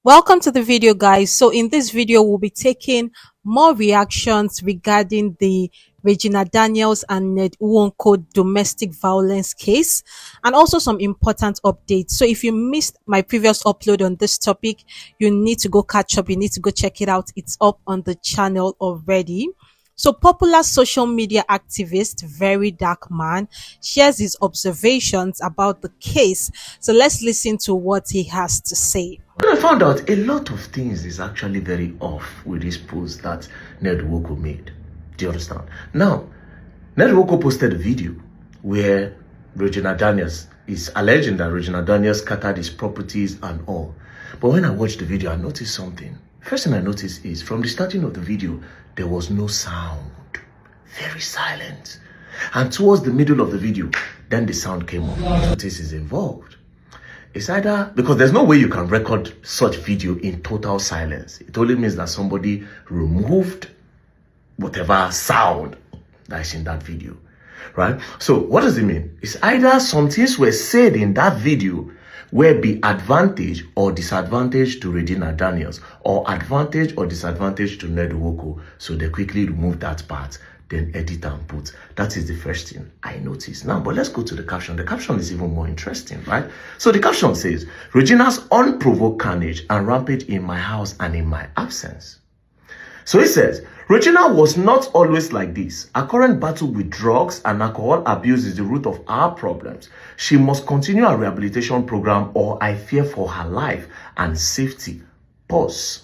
Welcome to the video, guys. So in this video, we'll be taking more reactions regarding the Regina Daniels and NWOKO domestic violence case, and also some important updates. So if you missed my previous upload on this topic, you need to go catch up. You need to go check it out. It's up on the channel already. So popular social media activist, Very Dark Man, shares his observations about the case. So let's listen to what he has to say. I found out a lot of things is actually very off with this post that NWOKO made. Do you understand? Now, NWOKO posted a video where Regina Daniels is alleging that Regina Daniels scattered his properties and all. But when I watched the video, I noticed something. First thing I noticed is from the starting of the video, there was no sound. Very silent. And towards the middle of the video, then the sound came up. Notice is involved. It's either because there's no way you can record such video in total silence. It only means that somebody removed whatever sound that is in that video, right? So what does it mean? It's either some things were said in that video where be advantage or disadvantage to Regina Daniels, or advantage or disadvantage to NWOKO. So they quickly remove that part, then edit and put. That is the first thing I noticed. Now, but let's go to the caption. The caption is even more interesting, right? So the caption says, Regina's unprovoked carnage and rampage in my house and in my absence. So it says, Regina was not always like this. Her current battle with drugs and alcohol abuse is the root of our problems. She must continue her rehabilitation program or I fear for her life and safety. Pause.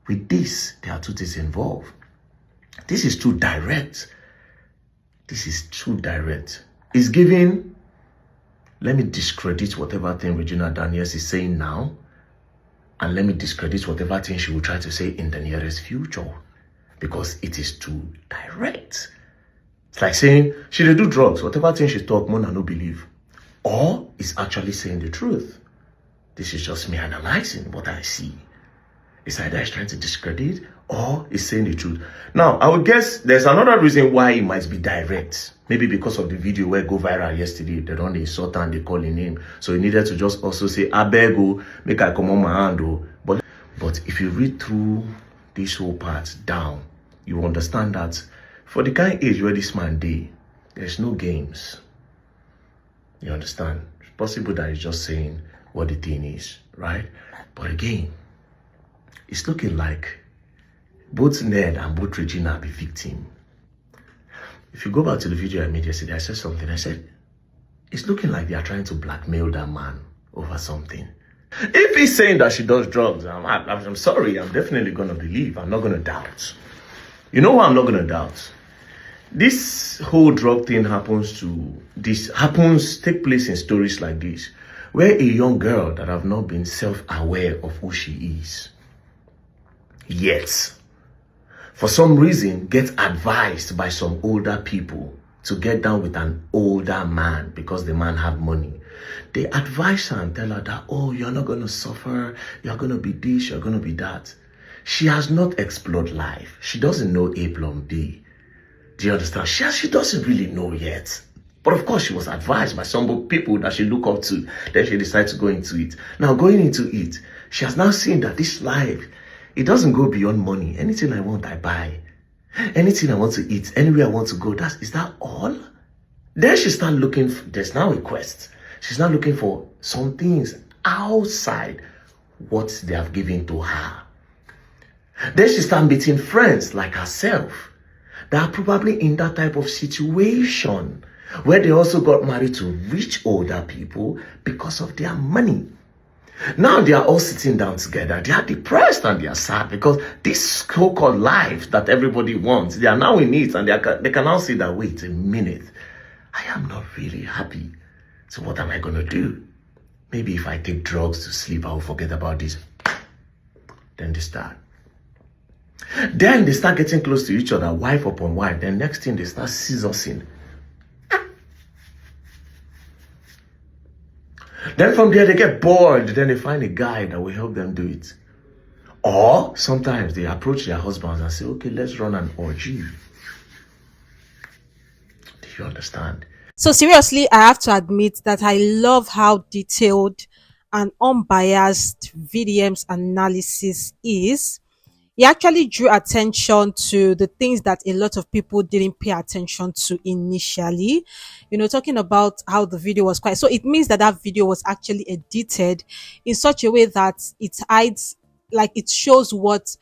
With this, there are two things involved. This is too direct. This is too direct. It's giving, let me discredit whatever thing Regina Daniels is saying now, and let me discredit whatever thing she will try to say in the nearest future, because it is too direct. It's like saying she did do drugs, whatever thing she talk, Mona no believe, or is actually saying the truth. This is just me analyzing what I see. It's either he's trying to discredit or he's saying the truth. Now, I would guess there's another reason why it might be direct. Maybe because of the video where go viral yesterday, they don't insult and they call his name. So he needed to just also say, I beg you, make I come on my hand. But if you read through this whole part down, you understand that for the kind of age where this man did, there's no games. You understand? It's possible that he's just saying what the thing is, right? But again, it's looking like both Ned and both Regina be victim. If you go back to the video I made yesterday, I said something. I said, it's looking like they are trying to blackmail that man over something. If he's saying that she does drugs, I'm sorry, I'm definitely going to believe. I'm not going to doubt. You know what I'm not going to doubt? This whole drug thing take place in stories like this, where a young girl that have not been self-aware of who she is, yet for some reason get advised by some older people to get down with an older man because the man have money. They advise her and tell her that, oh, you're not going to suffer, you're going to be this, you're going to be that. She has not explored life. She doesn't know A plus B. Do you understand? She doesn't really know yet. But of course, she was advised by some people that she look up to. Then she decided to go into it. Now, going into it, she has now seen that this life, it doesn't go beyond money. Anything I want, I buy. Anything I want to eat, anywhere I want to go, is that all? Then she starts looking, there's now a quest. She's now looking for some things outside what they have given to her. Then she starts meeting friends like herself that are probably in that type of situation where they also got married to rich older people because of their money. Now they are all sitting down together. They are depressed and they are sad because this so-called life that everybody wants, they are now in it, and they can now see that, wait a minute, I am not really happy. So what am I going to do? Maybe if I take drugs to sleep, I will forget about this. Then they start. Then they start getting close to each other, wife upon wife. Then next thing, they start scissoring. Then from there, they get bored. Then they find a guy that will help them do it. Or sometimes they approach their husbands and say, okay, let's run an orgy. Do you understand? So seriously, I have to admit that I love how detailed an unbiased VDM's analysis is he actually drew attention to the things that a lot of people didn't pay attention to initially. Talking about how the video was quite. So it means that that video was actually edited in such a way that it hides, like it shows what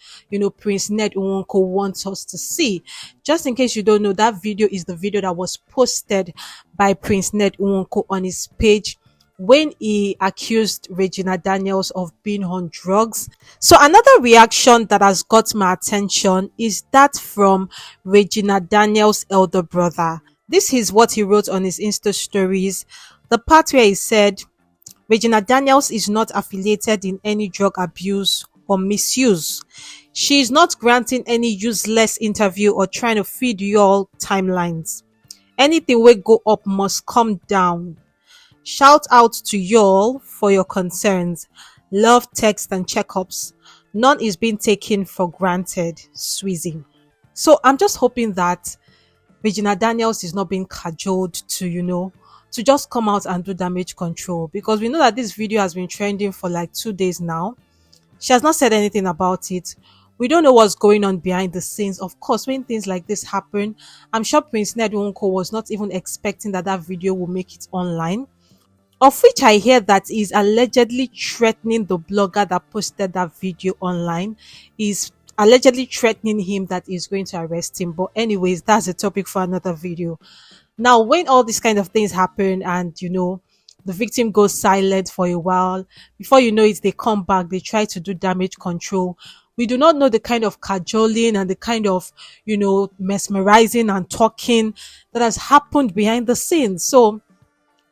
Prince Ned Nwoko wants us to see. Just in case you don't know, that video is the video that was posted by Prince Ned Nwoko on his page when he accused Regina Daniels of being on drugs. So another reaction that has got my attention is that from Regina Daniels' elder brother. This is what he wrote on his Insta stories. The part where he said, Regina Daniels is not affiliated in any drug abuse or misuse. She is not granting any useless interview or trying to feed you all timelines. Anything will go up must come down. Shout out to y'all for your concerns. Love, text, and checkups. None is being taken for granted. Sweezy. So I'm just hoping that Regina Daniels is not being cajoled to just come out and do damage control, because we know that this video has been trending for like 2 days now. She has not said anything about it. We don't know what's going on behind the scenes. Of course, when things like this happen, I'm sure Prince Ned Nwoko was not even expecting that video will make it online. Of which I hear that is allegedly threatening the blogger that posted that video online. Is allegedly threatening him that he's going to arrest him. But anyways, that's a topic for another video. Now, when all these kind of things happen and the victim goes silent for a while, before you know it, they come back, they try to do damage control. We do not know the kind of cajoling and the kind of mesmerizing and talking that has happened behind the scenes. So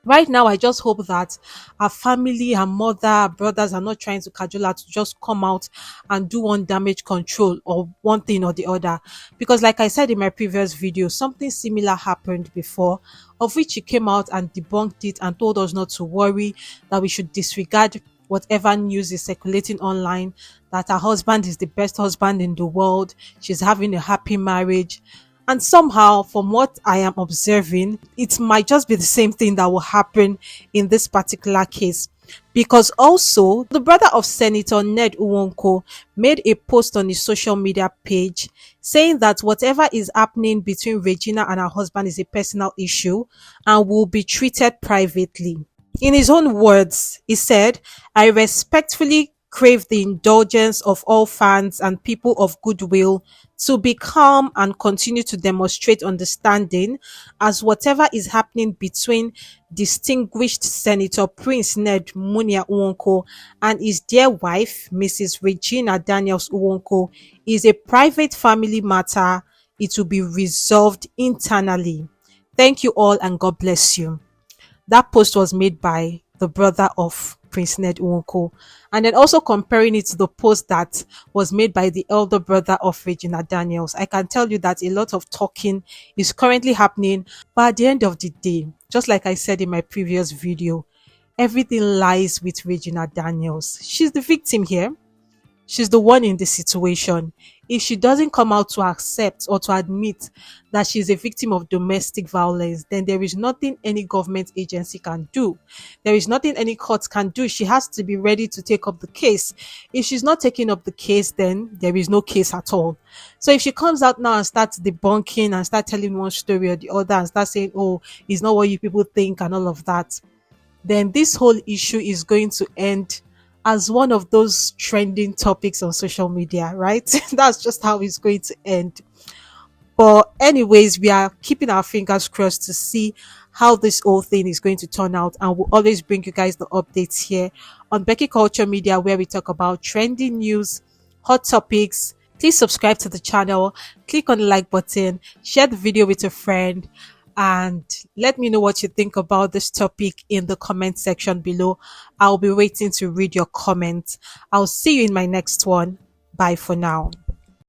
right now, I just hope that our family, our mother, our brothers are not trying to cajole her to just come out and do one damage control or one thing or the other. Because like I said in my previous video, something similar happened before, of which she came out and debunked it and told us not to worry, that we should disregard whatever news is circulating online, that her husband is the best husband in the world, she's having a happy marriage. And somehow, from what I am observing, it might just be the same thing that will happen in this particular case. Because also, the brother of Senator Ned Nwoko made a post on his social media page saying that whatever is happening between Regina and her husband is a personal issue and will be treated privately. In his own words, he said, I respectfully crave the indulgence of all fans and people of goodwill to be calm and continue to demonstrate understanding as whatever is happening between distinguished Senator Prince Ned Munia Nwoko and his dear wife, Mrs. Regina Daniels Nwoko, is a private family matter. It will be resolved internally. Thank you all and God bless you. That post was made by the brother of Prince Ned Nwoko, and then also comparing it to the post that was made by the elder brother of Regina Daniels. I can tell you that a lot of talking is currently happening, but at the end of the day, just like I said in my previous video, everything lies with Regina Daniels. She's the victim here. She's the one in the situation. If she doesn't come out to accept or to admit that she's a victim of domestic violence, then there is nothing any government agency can do. There is nothing any court can do. She has to be ready to take up the case. If she's not taking up the case, then there is no case at all. So if she comes out now and starts debunking and start telling one story or the other and start saying, oh, it's not what you people think and all of that, then this whole issue is going to end as one of those trending topics on social media, right? That's just how it's going to end. But anyways, we are keeping our fingers crossed to see how this whole thing is going to turn out, and we'll always bring you guys the updates here on Becky Culture Media, where we talk about trending news, hot topics. Please subscribe to the channel, click on the like button, share the video with a friend, and let me know what you think about this topic in the comment section below. I'll be waiting to read your comments. I'll see you in my next one. Bye for now.